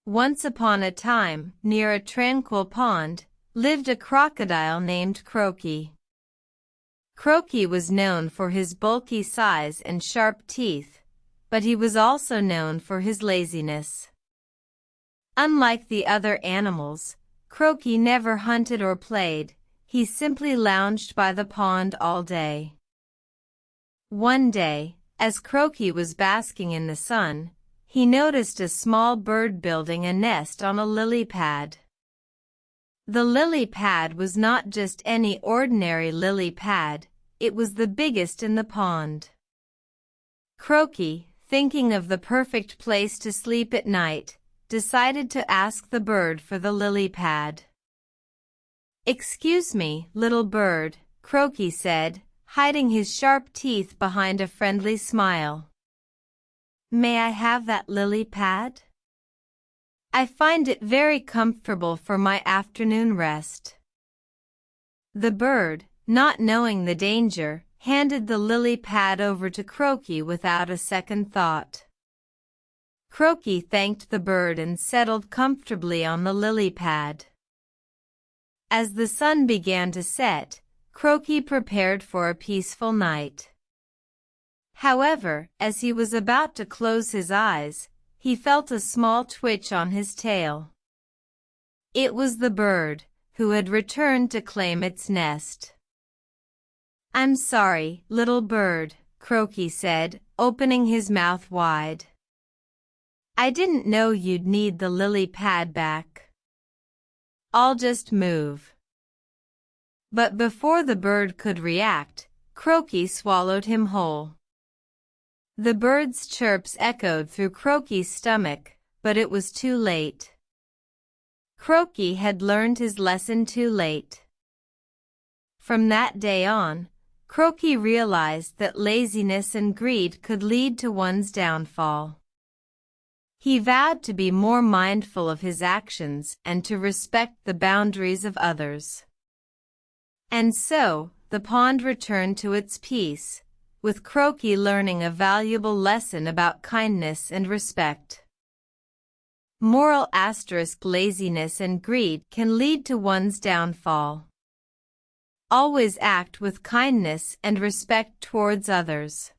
Once upon a time, near a tranquil pond, lived a crocodile named Croaky. Croaky was known for his bulky size and sharp teeth, but he was also known for his laziness. Unlike the other animals, Croaky never hunted or played, he simply lounged by the pond all day. One day, as Croaky was basking in the sun, he noticed a small bird building a nest on a lily pad. The lily pad was not just any ordinary lily pad, it was the biggest in the pond. Croaky, thinking of the perfect place to sleep at night, decided to ask the bird for the lily pad. "Excuse me, little bird," Croaky said, hiding his sharp teeth behind a friendly smile. "May I have that lily pad? I find it very comfortable for my afternoon rest." The bird, not knowing the danger, handed the lily pad over to Croaky without a second thought. Croaky thanked the bird and settled comfortably on the lily pad. As the sun began to set, Croaky prepared for a peaceful night. However, as he was about to close his eyes, he felt a small twitch on his tail. It was the bird, who had returned to claim its nest. "I'm sorry, little bird," Croaky said, opening his mouth wide. "I didn't know you'd need the lily pad back. I'll just move." But before the bird could react, Croaky swallowed him whole. The bird's chirps echoed through Croaky's stomach, but it was too late. Croaky had learned his lesson too late. From that day on, Croaky realized that laziness and greed could lead to one's downfall. He vowed to be more mindful of his actions and to respect the boundaries of others. And so, the pond returned to its peace, with Croaky learning a valuable lesson about kindness and respect. Moral *: laziness and greed can lead to one's downfall. Always act with kindness and respect towards others.